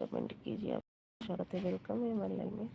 Comment कीजिए। आप स्वागत है, वेलकम है हमारे लाइव में।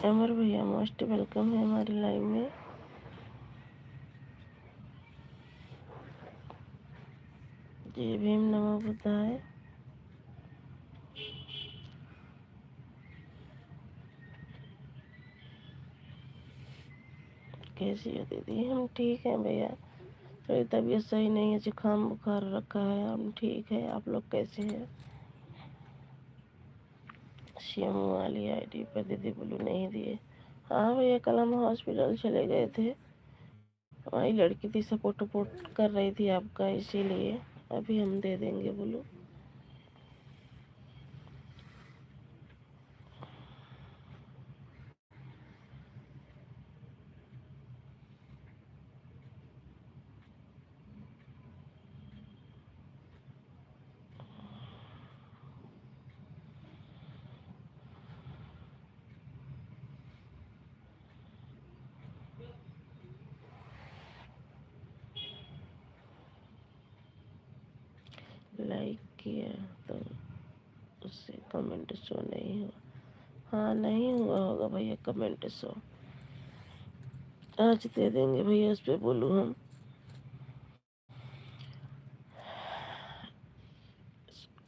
अमर भैया मोस्ट वेलकम है हमारे लाइव में। जय भीम, नमो बुद्धाय। कैसी हो दीदी? हम ठीक हैं भैया, थोड़ी तबीयत सही नहीं है, जुकाम बुखार रखा है। हम ठीक है, आप लोग कैसे हैं? सीएम वाली आईडी पर दीदी ब्लू नहीं दिए। हाँ भैया, कल हम हॉस्पिटल चले गए थे, हमारी लड़की थी सपोर्ट वपोर्ट कर रही थी आपका, इसीलिए अभी हम दे देंगे ब्लू। लाइक किया तो उससे कमेंट शो नहीं हुआ। हाँ, नहीं हुआ होगा भैया कमेंट शो। आज दे देंगे भैया, उस पर बोलूँ हम।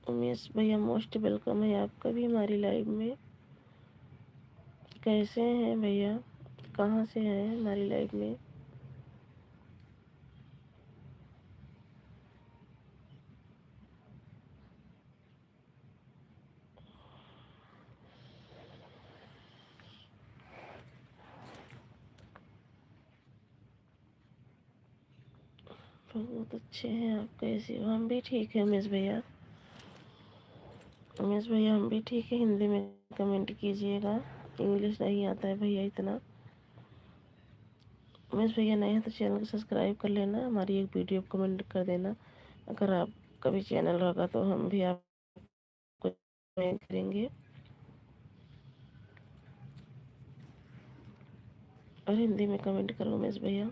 उमेश भैया मोस्ट वेलकम है आपका भी हमारी लाइव में। कैसे हैं भैया? कहाँ से हैं हमारी लाइव में? बहुत अच्छे हैं। आप कैसे हो? हम भी ठीक है उमेश भैया। उमेश भैया हम भी ठीक है। हिंदी में कमेंट कीजिएगा, इंग्लिश नहीं आता है भैया इतना। उमेश भैया नए हैं तो चैनल को सब्सक्राइब कर लेना, हमारी एक वीडियो कमेंट कर देना। अगर आप कभी चैनल होगा तो हम भी आपको ज्वाइन करेंगे। और हिंदी में कमेंट करो उमेश भैया।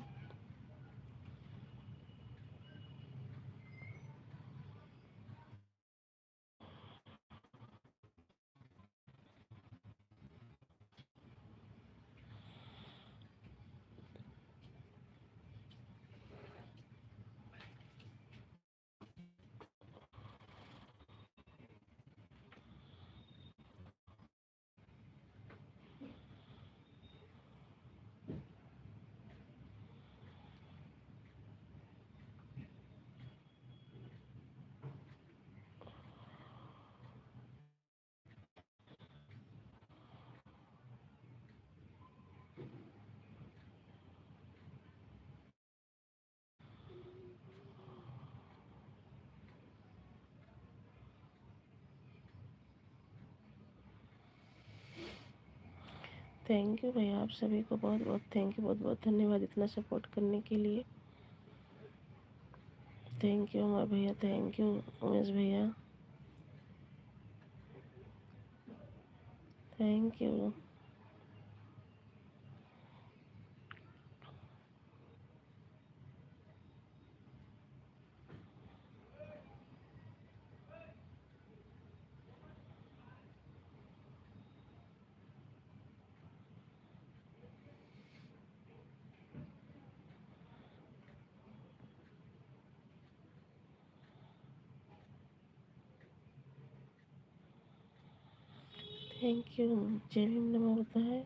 थैंक यू भैया, आप सभी को बहुत बहुत थैंक यू, बहुत बहुत धन्यवाद इतना सपोर्ट करने के लिए। थैंक यू अमर भैया, थैंक यू उमेश भैया, थैंक यू। Thank you. जय भीम, नमो बुद्धाय।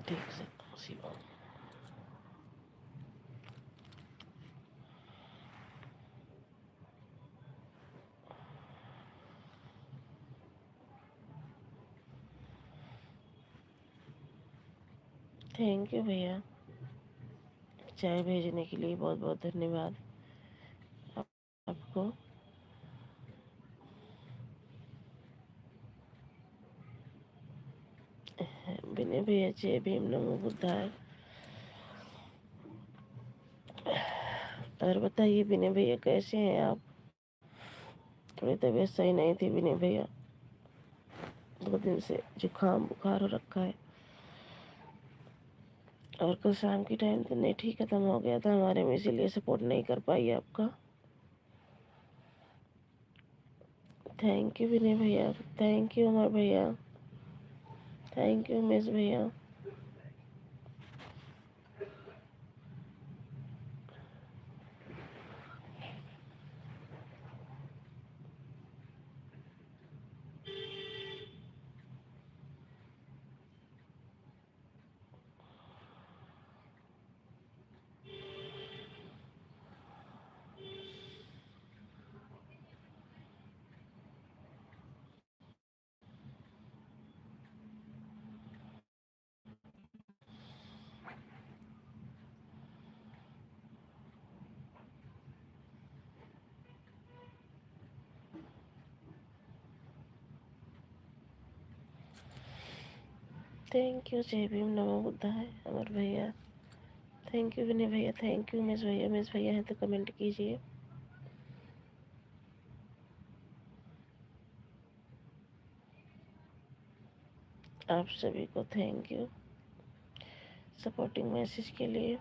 ठीक से शिवा। थैंक यू भैया, चाय भेजने के लिए बहुत बहुत धन्यवाद आपको। विनय भैया जय भीम, नमो बुद्धाय। और बताइए विनय भैया कैसे हैं आप? थोड़ी तबीयत सही नहीं थी विनय भैया, 2 दिन से जुकाम बुखार हो रखा है। और कल शाम की टाइम तो नेट ही खत्म हो गया था हमारे में, इसीलिए सपोर्ट नहीं कर पाई आपका। थैंक यू विनय भैया, थैंक यू अमर भैया, थैंक यू उमेश भैया। थैंक यू, जय भीम, नमो बुद्धाय अमर भैया। थैंक यू विनय भैया, थैंक यू उमेश भैया। उमेश भैया हैं तो कमेंट कीजिए। आप सभी को थैंक यू सपोर्टिंग मैसेज के लिए।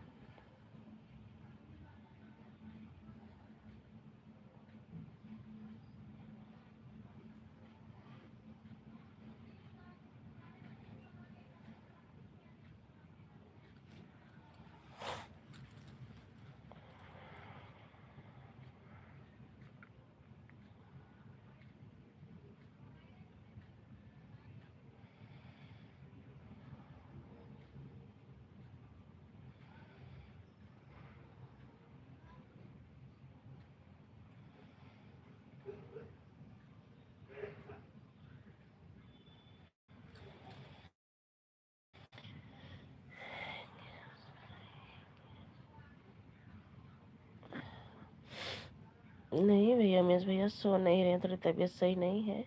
नहीं भैया, उमेश भैया सो नहीं रहे, थोड़ी तबीयत सही नहीं है,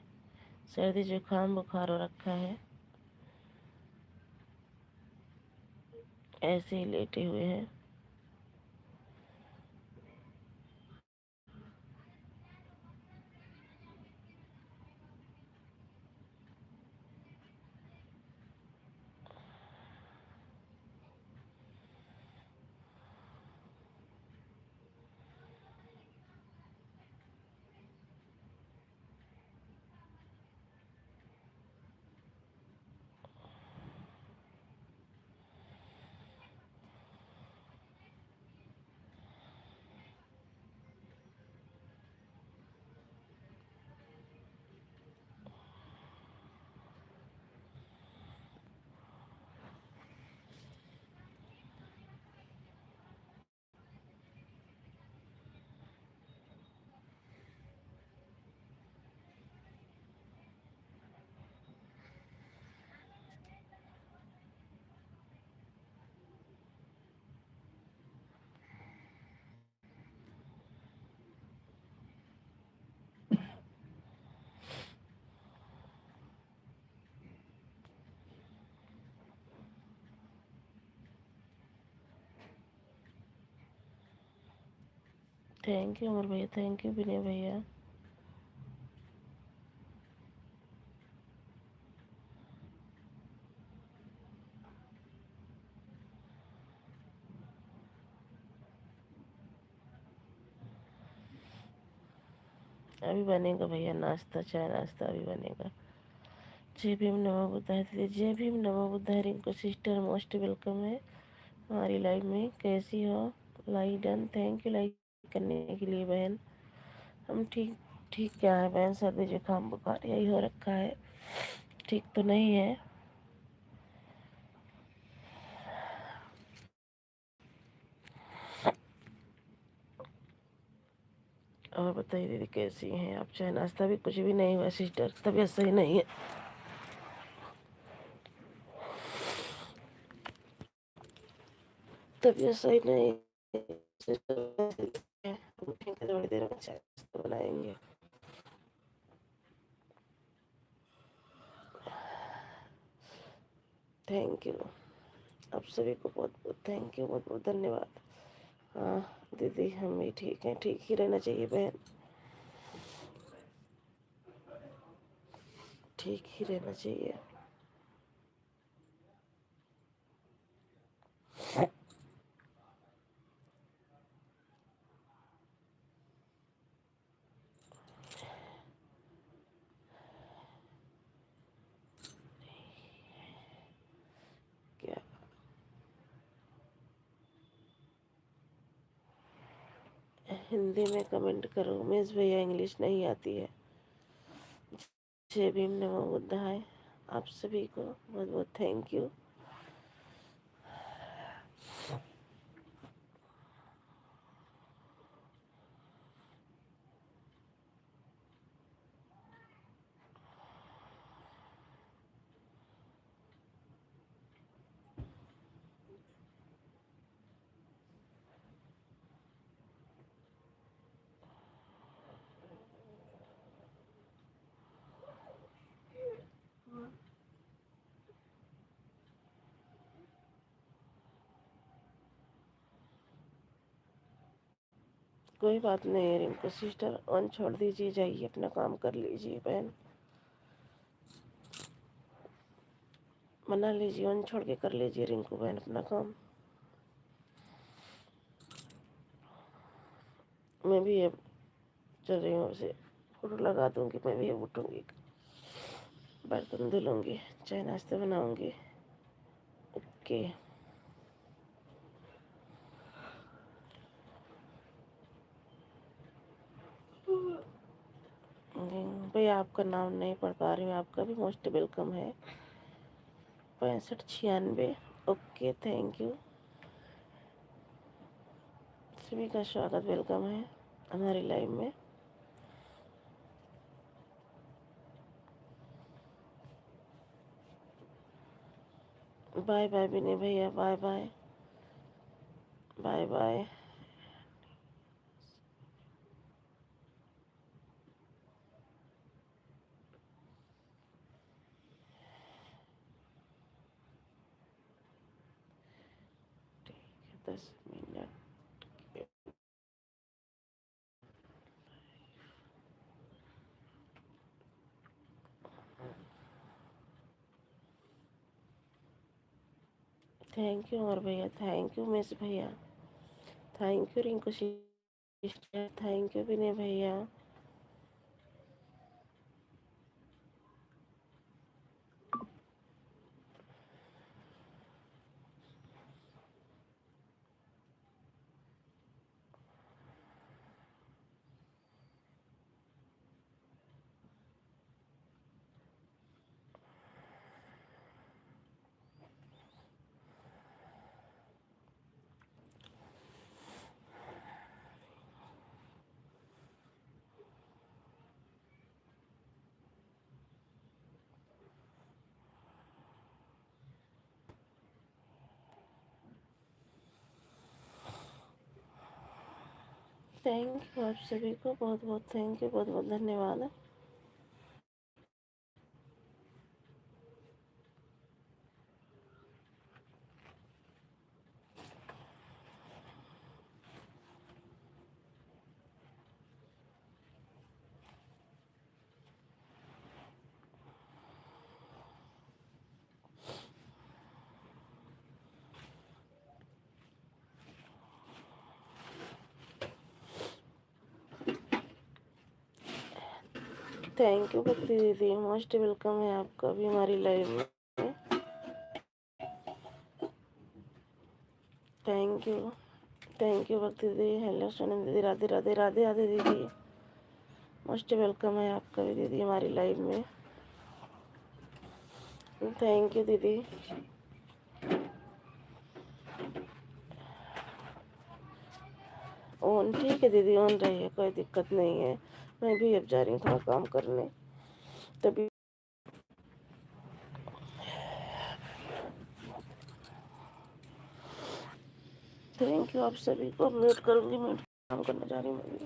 सर्दी जुकाम बुखार हो रखा है, ऐसे ही लेटे हुए हैं। थैंक यू अमर भैया, थैंक यू विनय भैया। अभी बनेगा भैया नाश्ता, चाय नाश्ता अभी बनेगा। जय भीम नमो बुद्धाय दीदी, जय भीम नमो बुद्धाय रिंकू सिस्टर, मोस्ट वेलकम है हमारी लाइव में। कैसी हो? Like done, thank you like करने के लिए बहन। हम ठीक ठीक क्या है बहन, सर्दी जुकाम बुखार यही हो रखा है, ठीक तो नहीं है। और बताइए दीदी कैसी हैं आप? चाय नाश्ता भी कुछ भी नहीं हुआ सिस्टर, तबीयत सही नहीं है। तबीयत सही नहीं है सिस्टर, उठेंगे थोड़ी देर में चाय नाश्ता बनाएंगे। थैंक यू, आप सभी को बहुत बहुत थैंक यू, बहुत बहुत धन्यवाद। हाँ दीदी हम भी ठीक हैं, ठीक ही रहना चाहिए बहन, ठीक ही रहना चाहिए। क्या हिंदी में कमेंट करो उमेश भैया, इंग्लिश नहीं आती है। जय भीम नमो बुद्धाय, आप सभी को बहुत बहुत थैंक यू। कोई बात नहीं है रिंकू सिस्टर, ऑन छोड़ दीजिए, जाइए अपना काम कर लीजिए बहन, मना लीजिए, ऑन छोड़ के कर लीजिए रिंकू बहन अपना काम। मैं भी अब चल रही हूँ, उसे फोटो लगा दूंगी, मैं भी अब उठूंगी, बर्तन धुलूंगी, चाय नाश्ता बनाऊंगी। ओके भैया, आपका नाम नहीं पढ़ पा रही हूँ, आपका भी मोस्ट वेलकम है। 6596, ओके थैंक यू। सभी का स्वागत वेलकम है हमारी लाइव में। बाय बाय विनय भैया, बाय बाय, बाय बाय। 10 मिनट। थैंक यू अमर भैया, थैंक यू मिस भैया, thank you Rinku sister, thank you Vinay भैया। थैंक यू आप सभी को, बहुत बहुत थैंक यू, बहुत बहुत धन्यवाद। थैंक यू भक्ति दीदी, मोस्ट वेलकम है आपका भी हमारी लाइव में। थैंक यू, थैंक यू भक्ति दीदी। हेलो सोनम दीदी, राधे राधे, राधे राधे दीदी, मोस्ट वेलकम है आपका भी दीदी हमारी लाइव में। थैंक यू दीदी। ऑन ठीक है दीदी, ऑन रही है, कोई दिक्कत नहीं है। मैं भी अब जा रही हूँ थोड़ा काम करने, तभी। थैंक यू आप सभी को, वेट करूँगी, मैं काम करने जा रही हूँ मैं भी।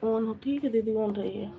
ऑन हो ठीक है दीदी, ऑन रही है।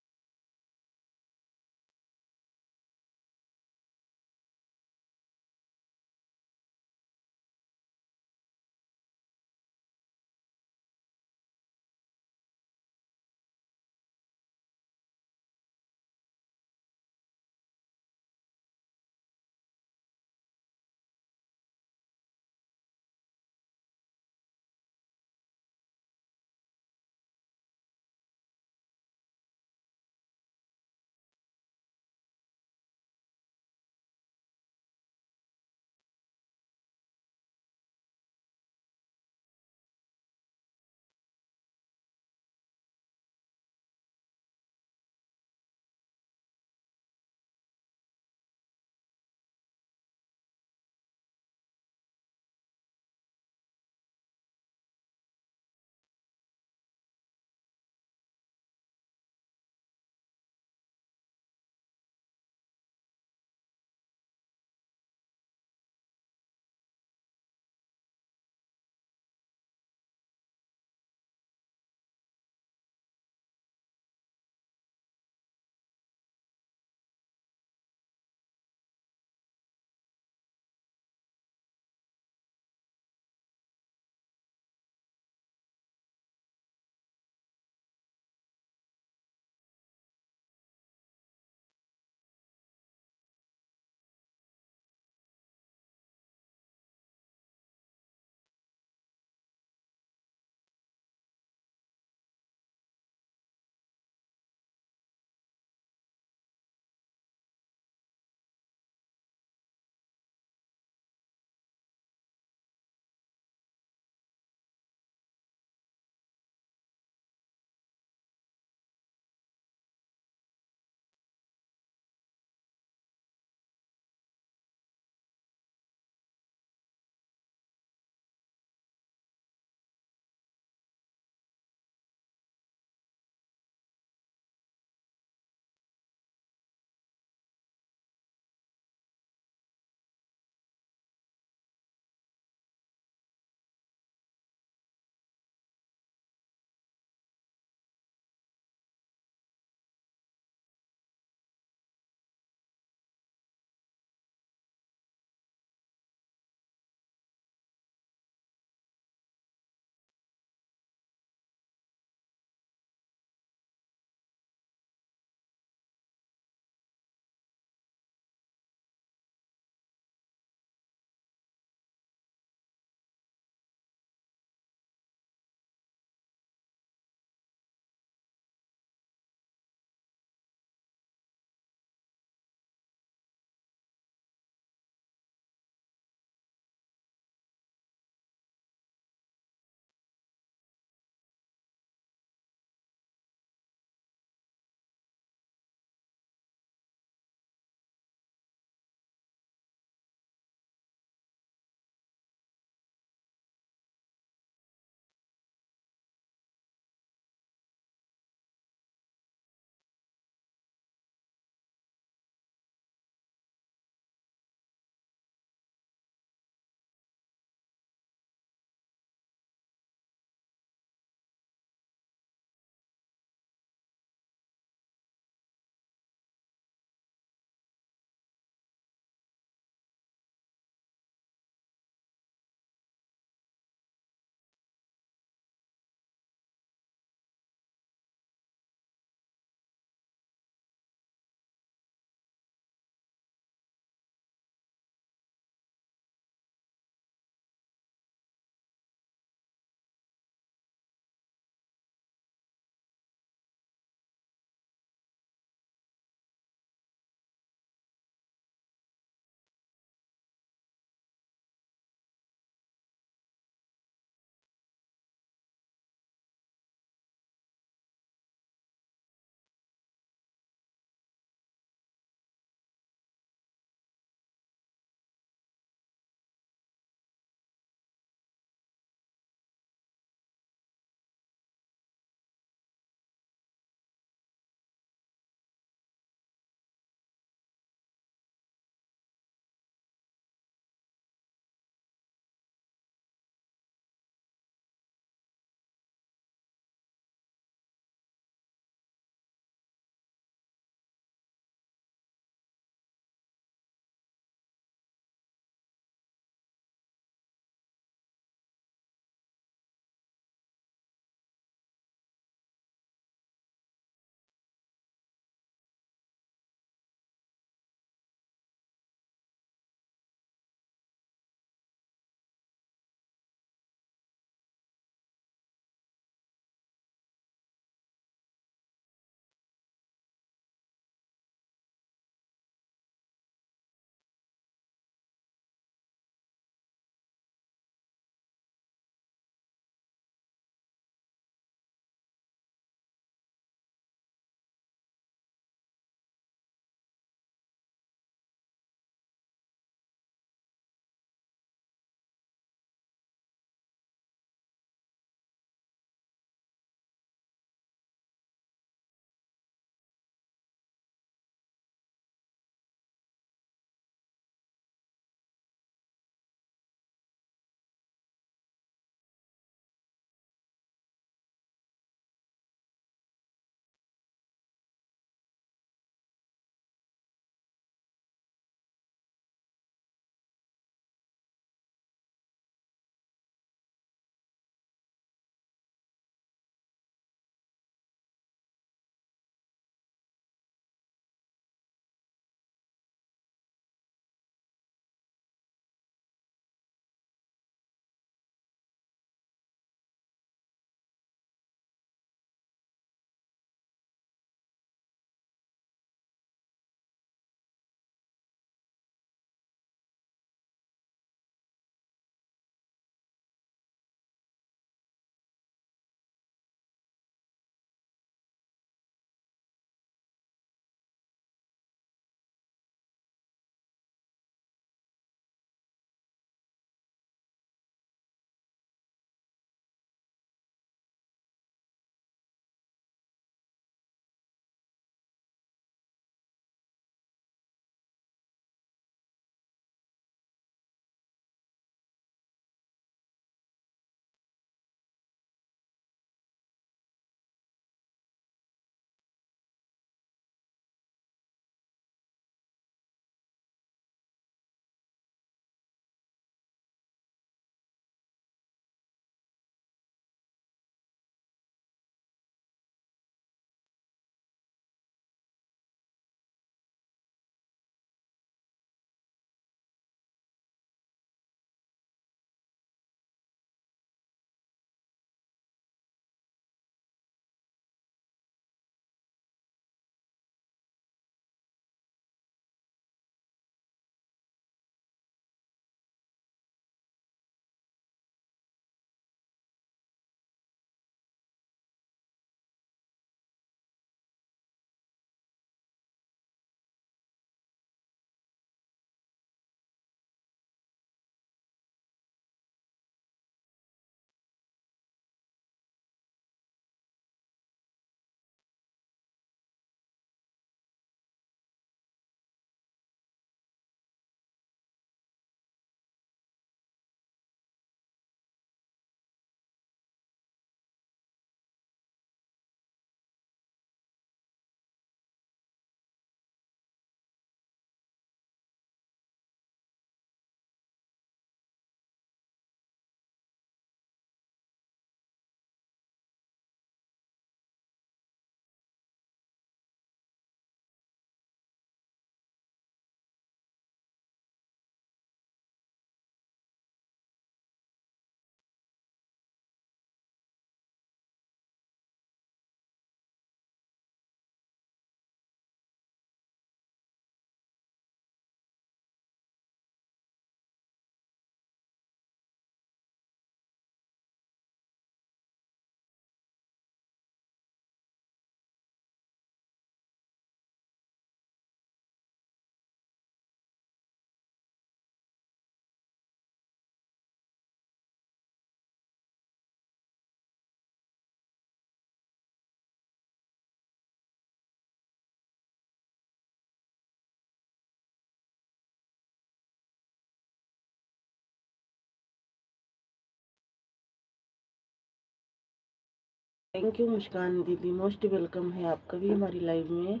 थैंक यू मुस्कान दीदी, मोस्ट वेलकम है आपका भी हमारी लाइव में।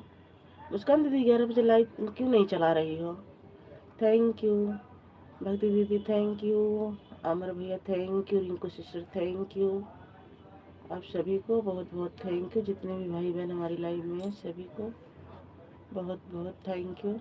मुस्कान दीदी 11 बजे लाइव क्यों नहीं चला रही हो? थैंक यू भक्ति दीदी, थैंक यू अमर भैया, thank you Rinku sister, thank you आप सभी को बहुत बहुत थैंक यू। जितने भी भाई बहन हमारी लाइव में हैं सभी को बहुत बहुत थैंक यू।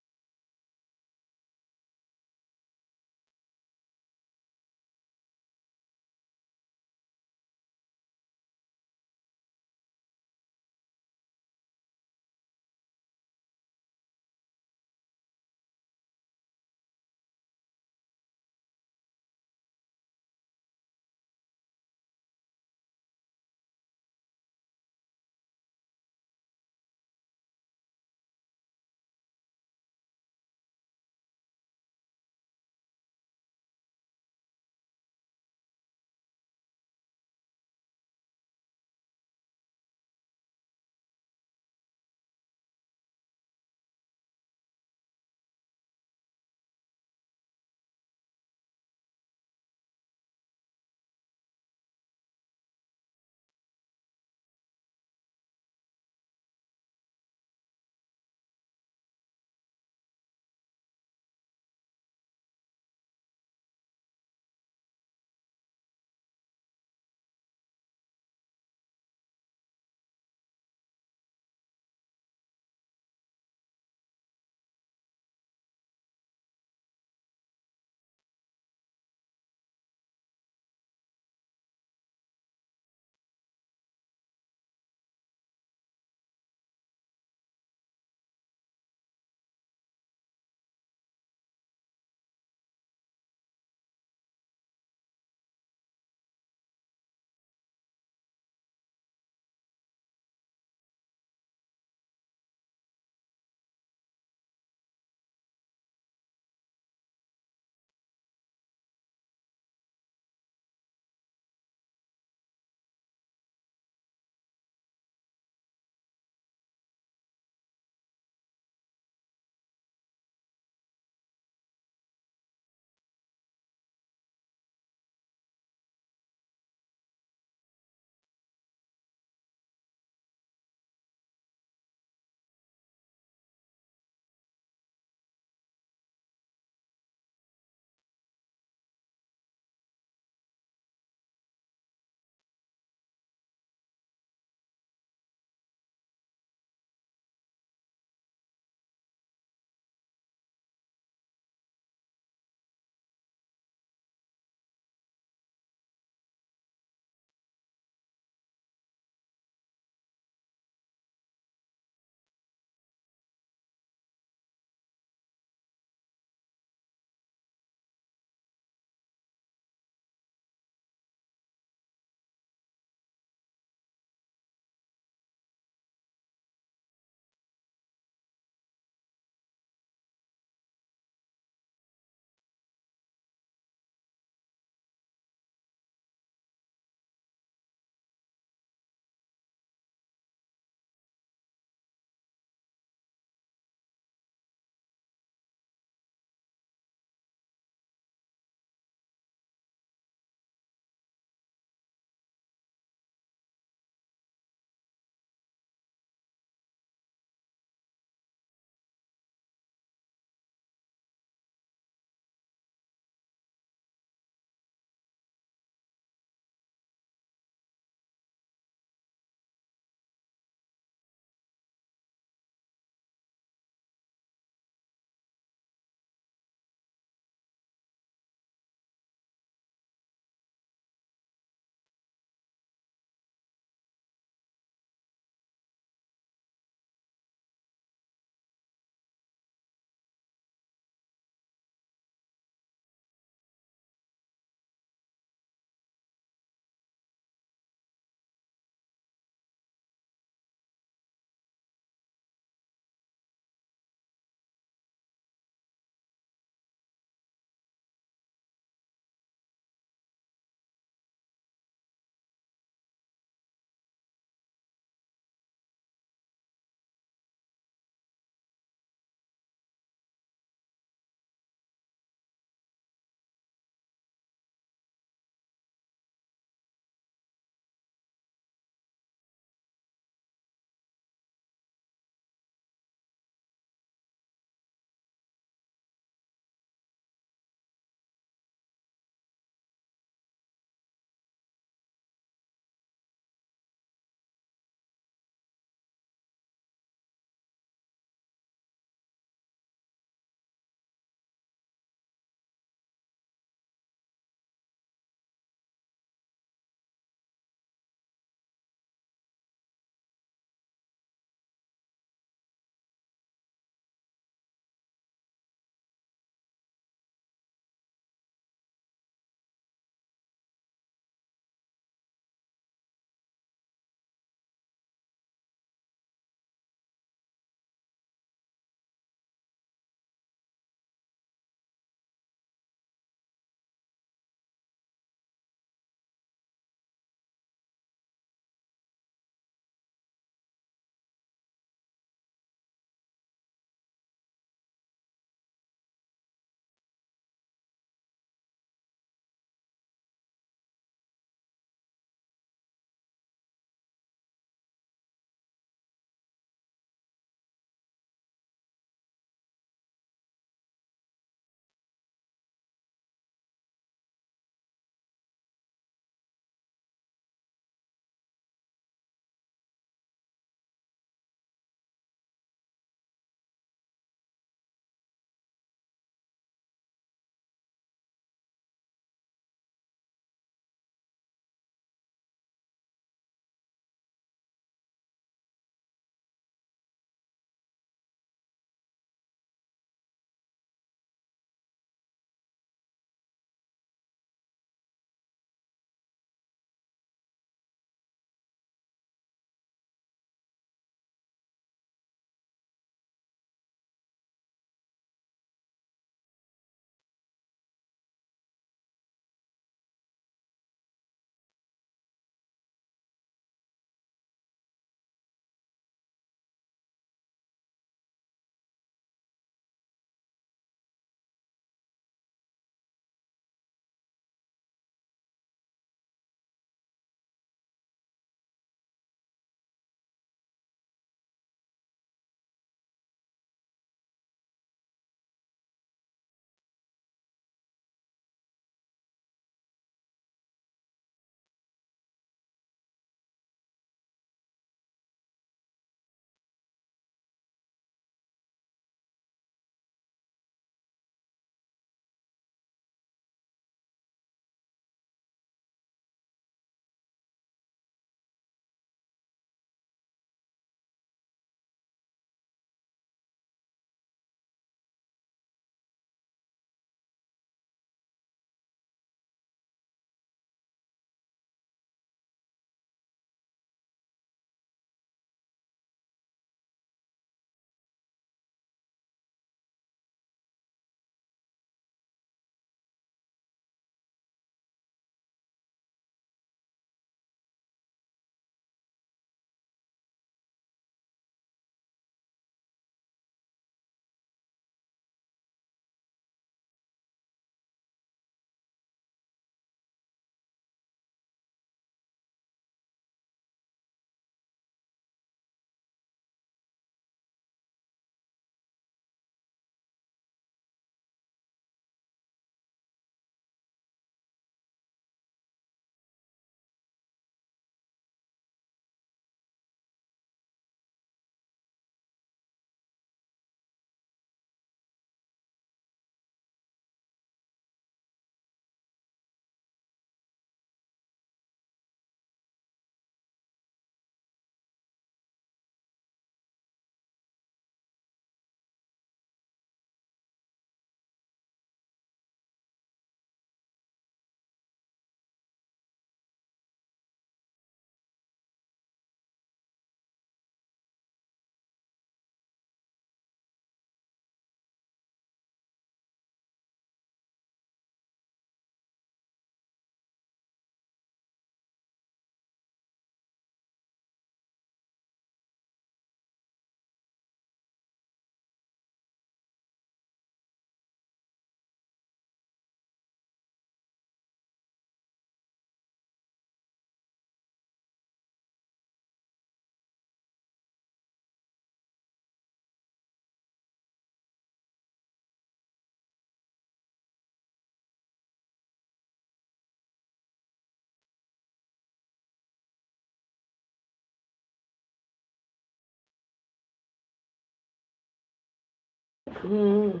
हम्म।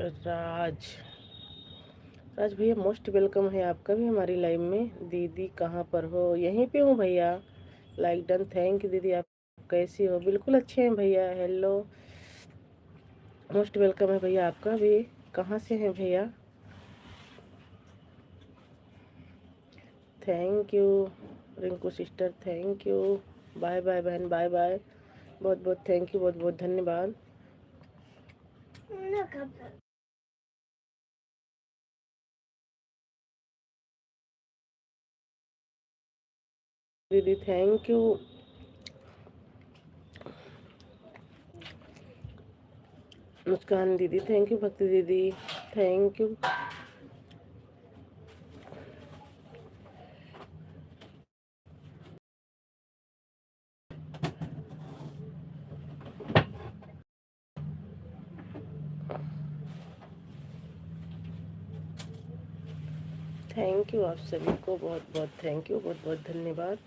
राज। राज भैया मोस्ट वेलकम है आपका भी हमारी लाइव में। दीदी कहाँ पर हो? यहीं पे हूँ भैया। लाइक डन, थैंक यू दीदी। आप कैसी हो? बिल्कुल अच्छे हैं भैया। हेलो, मोस्ट वेलकम है भैया आपका भी। कहाँ से हैं भैया? Thank you Rinku sister, thank you. Bye bye बहन, बाय बाय। बहुत बहुत थैंक यू, बहुत बहुत धन्यवाद। दीदी थैंक यू। मुस्कान दीदी थैंक यू। भक्ति दीदी थैंक यू। थैंक यू आप सभी को, बहुत बहुत थैंक यू, बहुत बहुत धन्यवाद।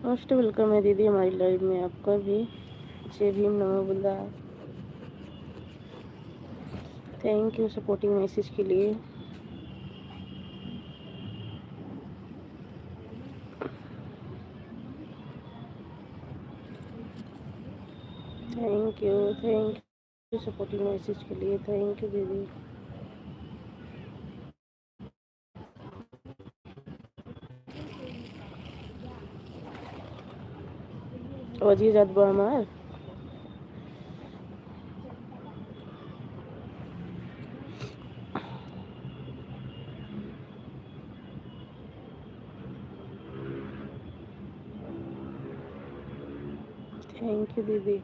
मोस्ट वेलकम है दीदी हमारी लाइव में, आपका भी। जय भीम, नमो Buddha. Thank you supporting message के लिए। थैंक यू सपोर्टिंग मैसेज के लिए। थैंक यू दीदी। अजी जात बा हमार। थैंक यू दीदी।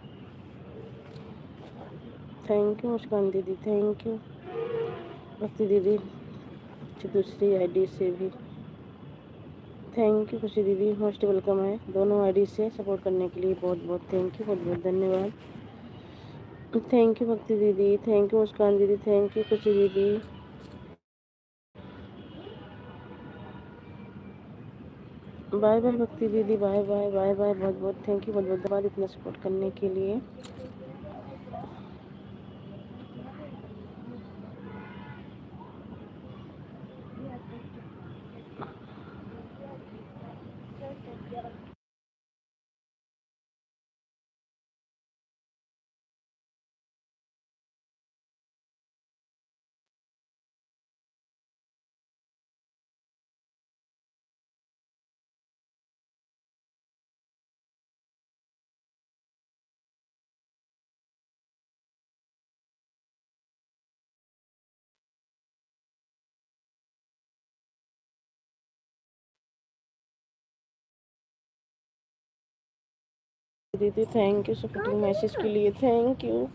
थैंक यू मुस्कान दीदी। थैंक यू भक्ति दीदी। दूसरी आईडी से भी थैंक यू। खुशी दीदी मोस्ट वेलकम है, दोनों आईडी से सपोर्ट करने के लिए बहुत बहुत थैंक यू, बहुत बहुत धन्यवाद। थैंक यू भक्ति दीदी। थैंक यू मुस्कान दीदी। थैंक यू खुशी दीदी। बाय बाय भक्ति दीदी। Bye bye bye bye. बहुत बहुत थैंक यू, बहुत बहुत धन्यवाद इतना सपोर्ट करने के लिए। दीदी थैंक यू सपोर्टिंग मैसेज के लिए। Thank you.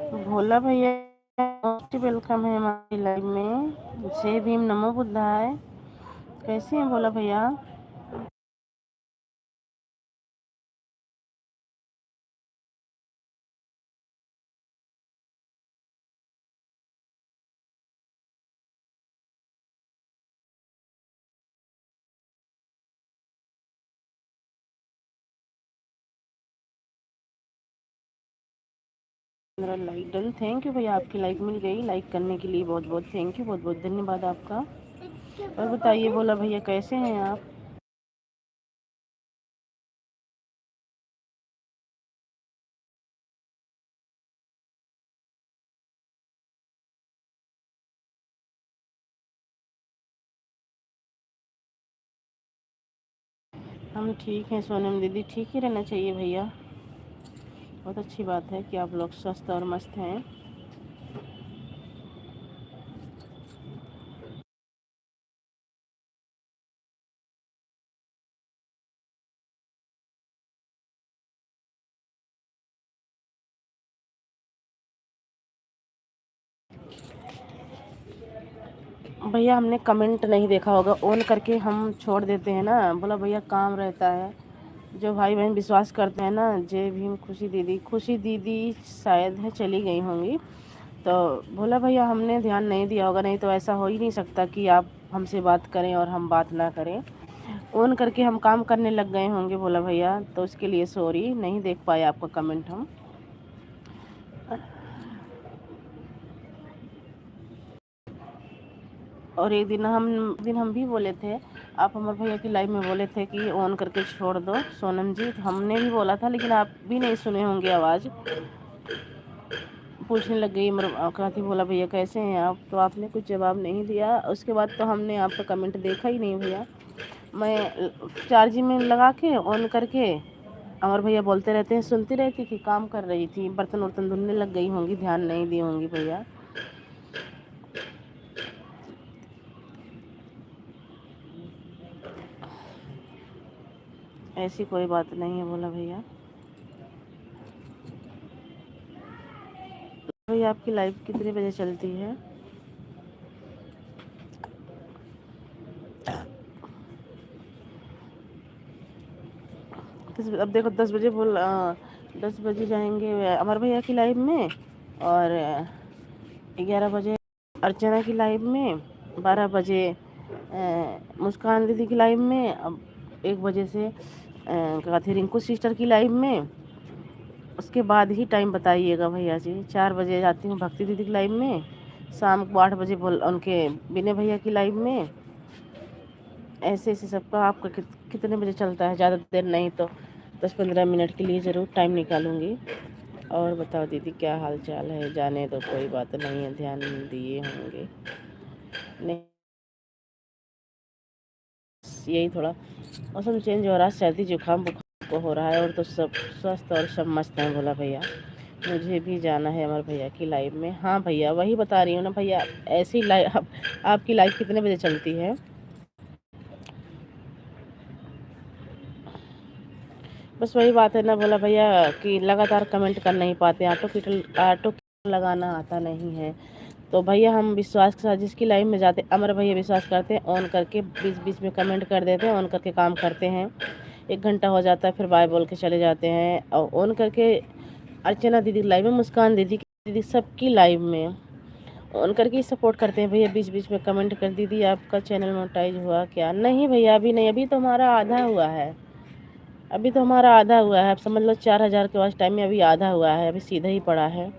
भोला भैया मोस्ट वेलकम है हमारी लाइव में। जय भीम, नमो बुद्धाय। कैसे हैं भोला भैया? मेरा लाइक डन। थैंक यू भैया, आपकी लाइक मिल गई। लाइक करने के लिए बहुत बहुत थैंक यू, बहुत बहुत धन्यवाद आपका। और बताइए भोला भैया, कैसे हैं आप? हम ठीक हैं सोनम दीदी, ठीक ही रहना चाहिए भैया। बहुत अच्छी बात है कि आप लोग स्वस्थ और मस्त हैं। भैया हमने कमेंट नहीं देखा होगा, ऑन करके हम छोड़ देते हैं ना। बोला भैया काम रहता है। जो भाई बहन विश्वास करते हैं ना, जय भीम। खुशी दीदी शायद है चली गई होंगी। तो बोला भैया हमने ध्यान नहीं दिया होगा, नहीं तो ऐसा हो ही नहीं सकता कि आप हमसे बात करें और हम बात ना करें। ऑन करके हम काम करने लग गए होंगे भोला भैया, तो उसके लिए सॉरी, नहीं देख पाए आपका कमेंट हम। और एक दिन हम भी बोले थे, आप हमारे भैया की लाइव में बोले थे कि ऑन करके छोड़ दो सोनम जी। तो हमने भी बोला था, लेकिन आप भी नहीं सुने होंगे आवाज़। पूछने लग गई कहती बोला भैया कैसे हैं आप, तो आपने कुछ जवाब नहीं दिया। उसके बाद तो हमने आपका कमेंट देखा ही नहीं भैया। मैं चार्जिंग में लगा के ऑन करके अमर भैया बोलते रहते हैं, सुनती रहती थी, काम कर रही थी, बर्तन वर्तन धुलने लग गई होंगी, ध्यान नहीं दी होंगी भैया। ऐसी कोई बात नहीं है बोला भैया। भैया आपकी लाइव कितने बजे चलती है? अब देखो 10 बजे 10 बजे जाएंगे अमर भैया की लाइव में, और 11 बजे अर्चना की लाइव में, 12 बजे मुस्कान दीदी की लाइव में, अब 1 बजे से क्या कहती रिंकू सिस्टर की लाइव में। उसके बाद ही टाइम बताइएगा भैया जी। 4 बजे जाती हूँ भक्ति दीदी की लाइव में, शाम को 8 बजे बोल उनके विनय भैया की लाइव में। ऐसे ऐसे सबका आपका कितने बजे चलता है? ज़्यादा देर नहीं तो 10-15 मिनट के लिए ज़रूर टाइम निकालूंगी। और बताओ दीदी क्या हाल चाल है? जाने तो कोई बात नहीं है, ध्यान दिए होंगे। नहीं, यही थोड़ा मौसम चेंज हो रहा है, सर्दी जुकाम बुखार को हो रहा है, और तो सब स्वस्थ और सब मस्त हैं बोला भैया। मुझे भी जाना है अमर भैया की लाइव में। हाँ भैया, वही बता रही हूँ ना भैया। ऐसी लाइव आपकी लाइव कितने बजे चलती है? बस वही बात है ना बोला भैया कि लगातार कमेंट कर नहीं पाते, ऑटो लगाना आता नहीं है। तो भैया हम विश्वास के साथ जिसकी लाइव में जाते, अमर भैया विश्वास करते हैं, ऑन करके बीच बीच में कमेंट कर देते हैं, ऑन करके काम करते हैं। 1 घंटा हो जाता है, फिर बाय बोल के चले जाते हैं। और ऑन करके अर्चना दीदी लाइव में, मुस्कान दीदी सबकी लाइव में ऑन करके सपोर्ट करते हैं भैया। बीच बीच में कमेंट कर, दीदी आपका चैनल मोनेटाइज हुआ क्या? नहीं भैया अभी नहीं, अभी तो हमारा आधा हुआ है। अभी तो हमारा आधा हुआ है, आप समझ लो 4,000 के वॉच टाइम में अभी आधा हुआ है, अभी सीधा ही पड़ा है।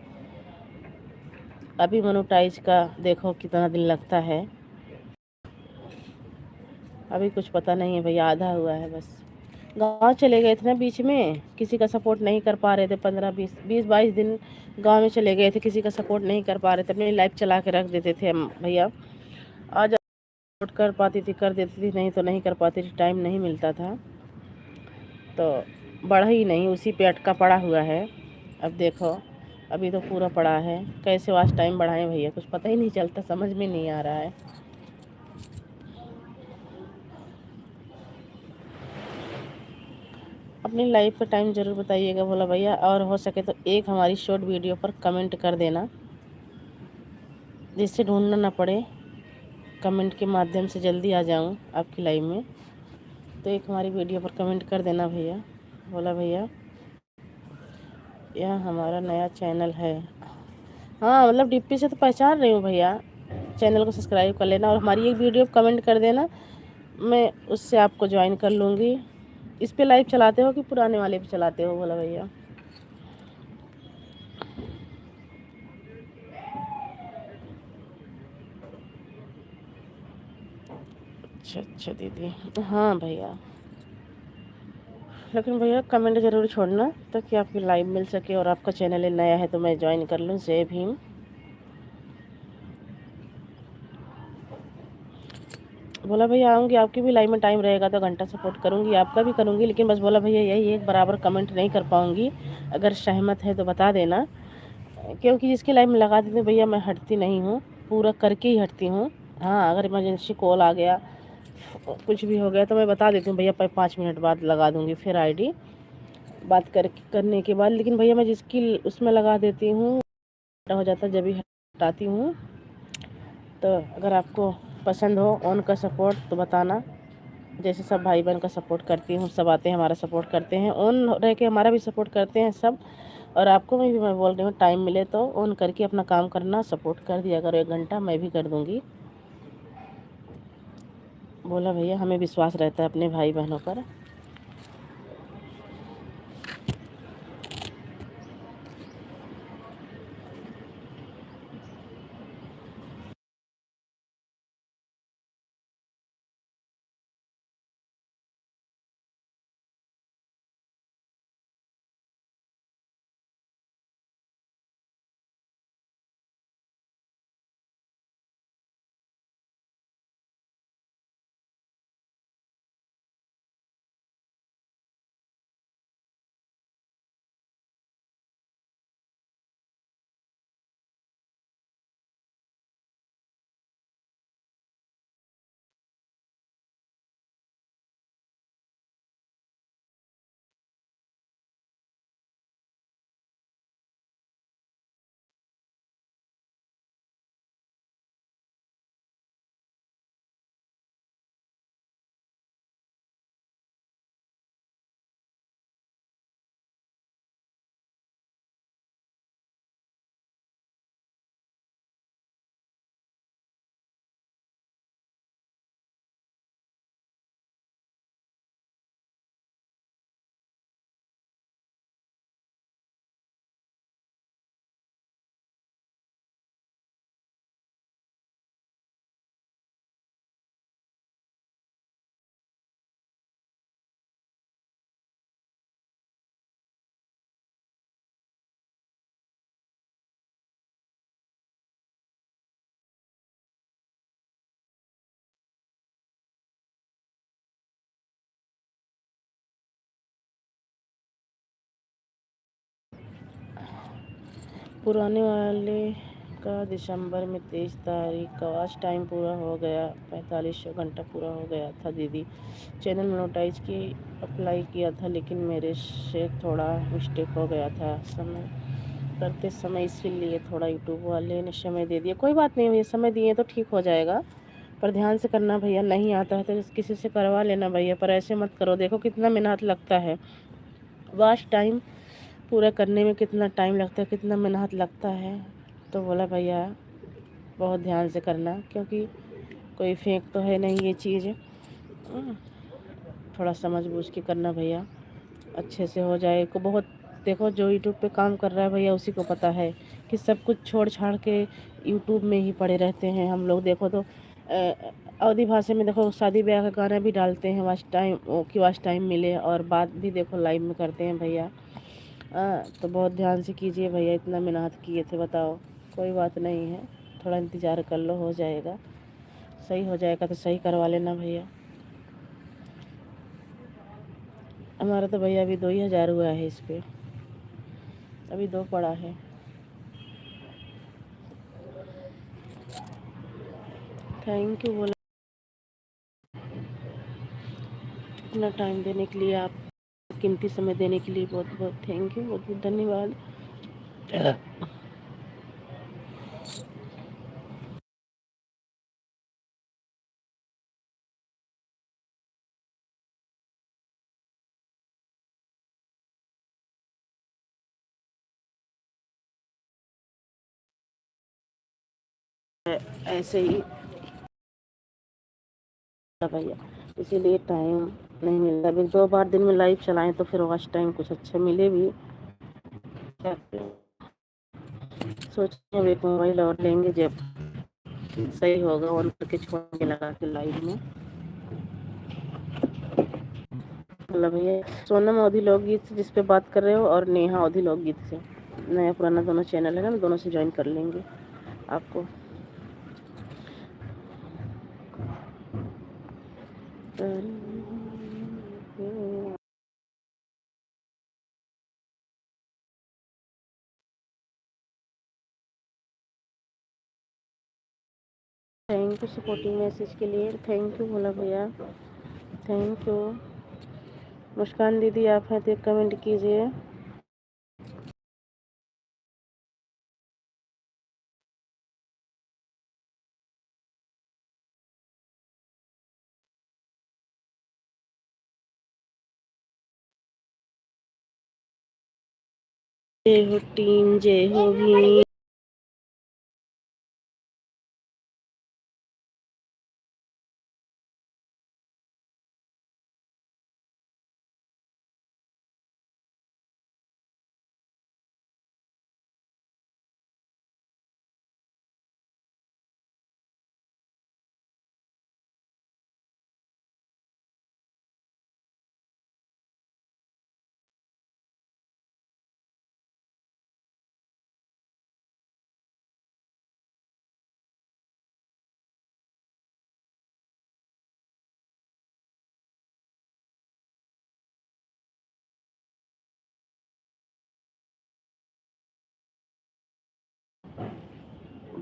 अभी मोनेटाइज का देखो कितना दिन लगता है, अभी कुछ पता नहीं है भैया, आधा हुआ है बस। गांव चले गए थे ना बीच में, किसी का सपोर्ट नहीं कर पा रहे थे। 15-20 22 दिन गांव में चले गए थे, किसी का सपोर्ट नहीं कर पा रहे थे, अपनी लाइफ चला के रख देते थे हम भैया। आज सपोर्ट कर पाती थी कर देती थी, नहीं तो नहीं कर पाती थी, टाइम नहीं मिलता था। तो बढ़ा ही नहीं, उसी पे अटका पड़ा हुआ है। अब देखो अभी तो पूरा पड़ा है, कैसे वाच टाइम बढ़ाएं भैया, कुछ पता ही नहीं चलता, समझ में नहीं आ रहा है। अपनी लाइफ का टाइम ज़रूर बताइएगा भोला भैया, और हो सके तो एक हमारी शॉर्ट वीडियो पर कमेंट कर देना, जिससे ढूंढना ना पड़े, कमेंट के माध्यम से जल्दी आ जाऊं आपकी लाइव में। तो एक हमारी वीडियो पर कमेंट कर देना भैया, भोला भैया। यह हमारा नया चैनल है। हाँ मतलब डीपी से तो पहचान रही हूँ भैया। चैनल को सब्सक्राइब कर लेना और हमारी एक वीडियो कमेंट कर देना, मैं उससे आपको ज्वाइन कर लूँगी। इस पे लाइव चलाते हो कि पुराने वाले पे चलाते हो भोला भैया? अच्छा अच्छा दीदी, हाँ भैया। लेकिन भैया कमेंट ज़रूर छोड़ना ताकि आपकी लाइव मिल सके, और आपका चैनल नया है तो मैं ज्वाइन कर लूँ। जय भीम। बोला भैया आऊँगी, आपकी भी लाइव में टाइम रहेगा तो घंटा सपोर्ट करूँगी, आपका भी करूँगी। लेकिन बस बोला भैया यही एक बराबर कमेंट नहीं कर पाऊँगी, अगर सहमत है तो बता देना, क्योंकि जिसकी लाइव में लगा देती हूँ भैया मैं हटती नहीं हूँ, पूरा करके ही हटती हूँ। हाँ अगर इमरजेंसी कॉल आ गया, कुछ भी हो गया तो मैं बता देती हूँ भैया 5 मिनट बाद लगा दूँगी फिर आईडी बात करने के बाद। लेकिन भैया मैं जिसकी उसमें लगा देती हूँ हो जाता है जब भी हटाती हूँ। तो अगर आपको पसंद हो ऑन का सपोर्ट तो बताना, जैसे सब भाई बहन का सपोर्ट करती हूँ, सब आते हैं हमारा सपोर्ट करते हैं, ऑन रह के हमारा भी सपोर्ट करते हैं सब। और आपको मैं भी मैं बोल रही हूँ टाइम मिले तो ऑन करके अपना काम करना, सपोर्ट कर दिया करो, 1 घंटा मैं भी कर दूँगी। बोला भैया हमें विश्वास रहता है अपने भाई बहनों पर। पुराने वाले का दिसंबर में 23 तारीख का आज टाइम पूरा हो गया, 4500 घंटा पूरा हो गया था दीदी। चैनल मोनेटाइज की अप्लाई किया था लेकिन मेरे से थोड़ा मिस्टेक हो गया था समय करते समय, इसीलिए थोड़ा यूट्यूब वाले ने समय दे दिया। कोई बात नहीं भैया, समय दिए तो ठीक हो जाएगा, पर ध्यान से करना भैया। नहीं आता है तो किसी से करवा लेना भैया, पर ऐसे मत करो। देखो कितना मेहनत लगता है, वास्ट टाइम पूरा करने में कितना टाइम लगता है, कितना मेहनत लगता है। तो बोला भैया बहुत ध्यान से करना, क्योंकि कोई फेंक तो है नहीं ये चीज़। थोड़ा समझ बूझ के करना भैया, अच्छे से हो जाए। को बहुत देखो जो यूट्यूब पे काम कर रहा है भैया उसी को पता है कि सब कुछ छोड़ छाड़ के यूट्यूब में ही पड़े रहते हैं हम लोग। देखो तो अवधी भाषा में देखो शादी ब्याह का गाना भी डालते हैं, वाच टाइम की वाच टाइम मिले, और बात भी देखो लाइव में करते हैं भैया। तो बहुत ध्यान से कीजिए भैया, इतना मेहनत किए थे बताओ। कोई बात नहीं है, थोड़ा इंतज़ार कर लो, हो जाएगा, सही हो जाएगा तो सही करवा लेना भैया। हमारा तो भैया अभी 2000 हुआ है इस पर, अभी 2 पड़ा है। थैंक यू बोला इतना टाइम देने के लिए आप कीमती समय देने के लिए बहुत बहुत थैंक यू, बहुत बहुत धन्यवाद। ऐसे ही भैया, इसीलिए टाइम नहीं मिलता। अभी 2 बार दिन में लाइव चलाएं तो फिर वॉच टाइम कुछ अच्छा मिले भी। क्या सोच रहे हैं, एक मोबाइल और लेंगे, जब सही होगा ऑन करके छोड़ेंगे लगा के लाइव में। मतलब भैया सोनम अवधी लोकगीत से जिस पे बात कर रहे हो, और नेहा अवधी लोकगीत से, नया पुराना दोनों चैनल है ना, दोनों से ज्वाइन कर लेंगे आपको। थैंक यू सपोर्टिंग मैसेज के लिए, थैंक यू भोला भैया, थैंक यू। मुस्कान दीदी आप हैं तो एक कमेंट कीजिए। जय हो टीम, जय हो भी।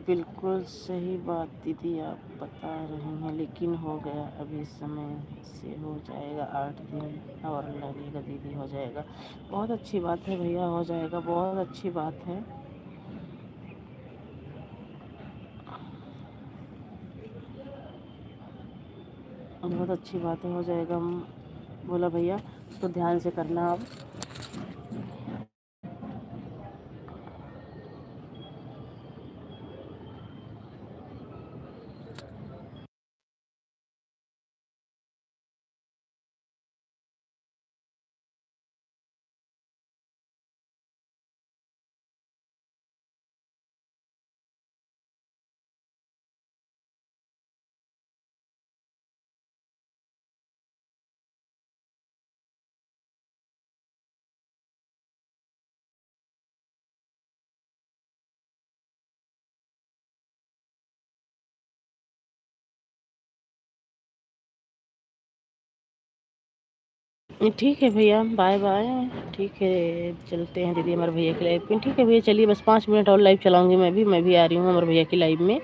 बिल्कुल सही बात दीदी आप बता रही हैं, लेकिन हो गया अभी समय से हो जाएगा, 8 दिन और लगेगा दीदी, हो जाएगा। बहुत अच्छी बात है भैया, हो जाएगा, बहुत अच्छी बात है। बहुत अच्छी बात है, हो जाएगा बोला भैया, तो ध्यान से करना आप। ठीक है भैया, बाय बाय। ठीक है, चलते हैं दीदी हमारे भैया की लाइव में। ठीक है भैया, चलिए बस 5 मिनट और लाइव चलाऊंगी मैं भी आ रही हूँ हमारे भैया की लाइव में।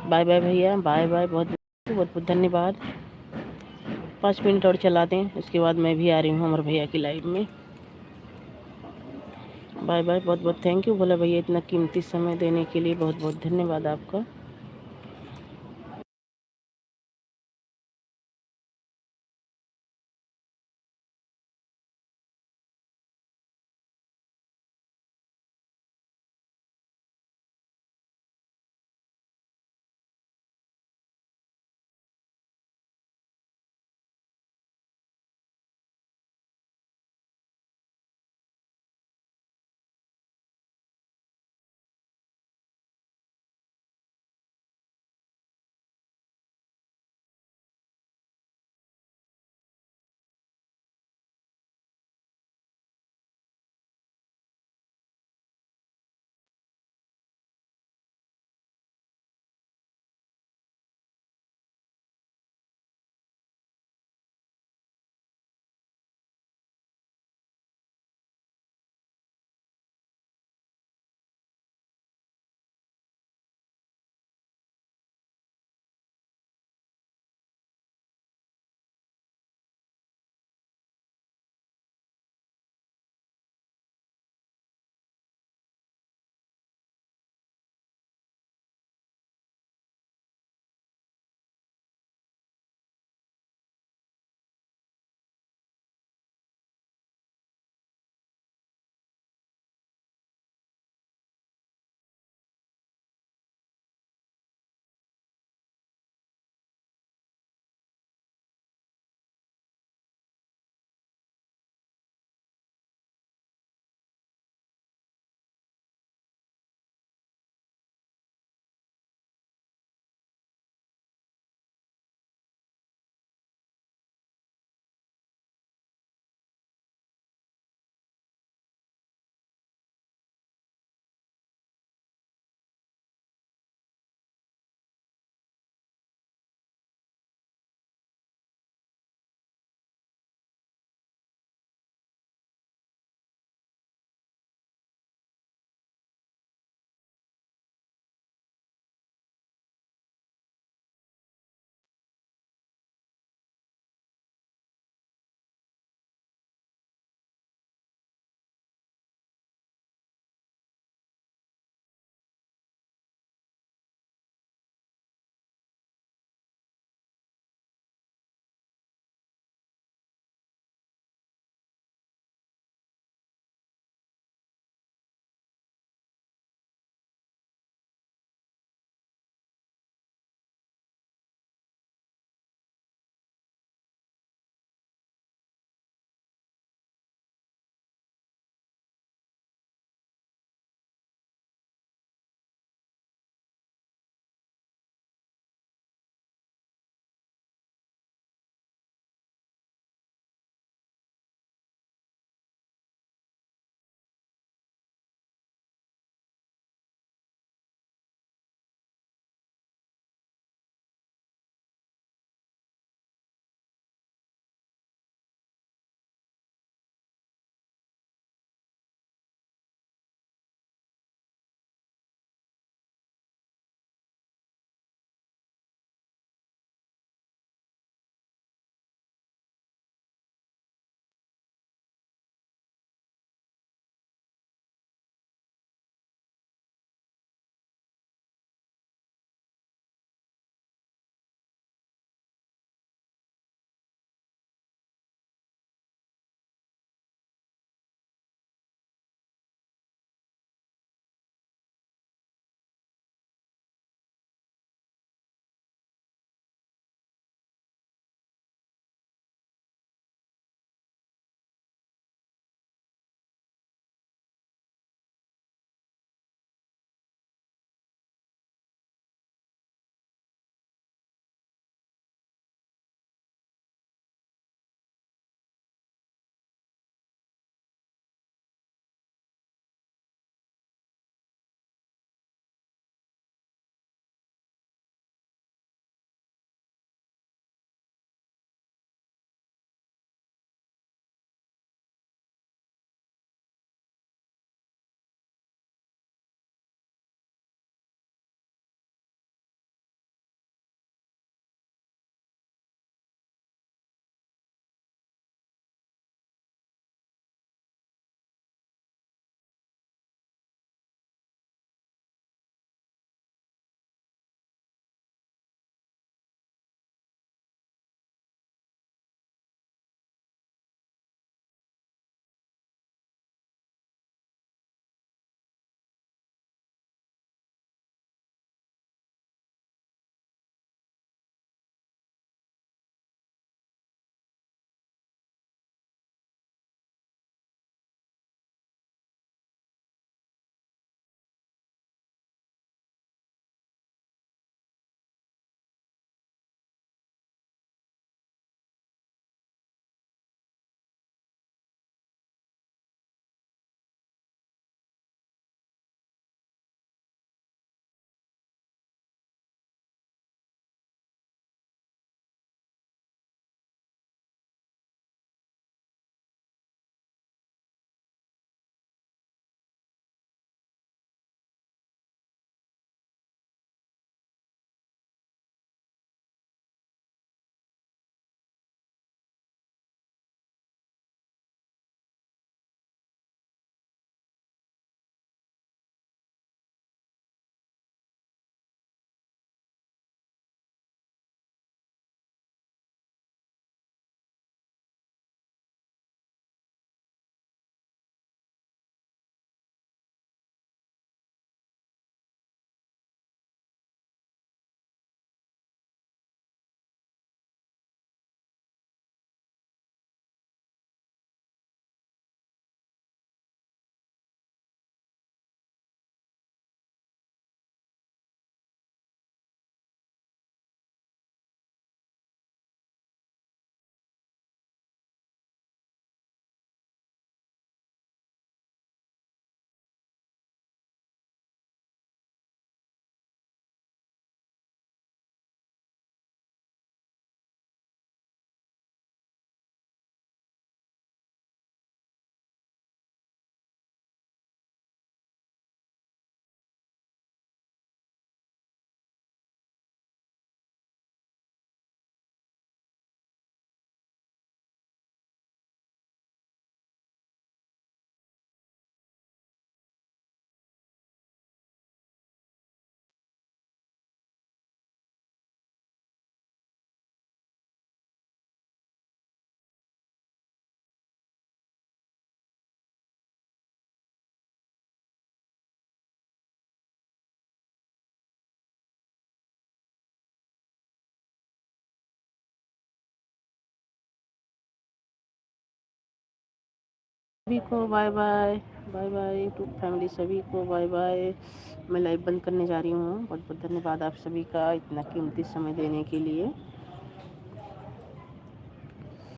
बाय बाय भैया, बाय बाय, बहुत बहुत बहुत धन्यवाद। 5 मिनट और चला दें, उसके बाद मैं भी आ रही हूँ हमारे भैया की लाइव में। बाय बाय, बहुत बहुत थैंक यू बोला भैया, इतना कीमती समय देने के लिए बहुत बहुत धन्यवाद आपका। सभी को bye bye. Bye bye YouTube family, सभी को बाय बाय। मैं लाइव बंद करने जा रही हूँ। बहुत बहुत धन्यवाद आप सभी का इतना कीमती समय देने के लिए।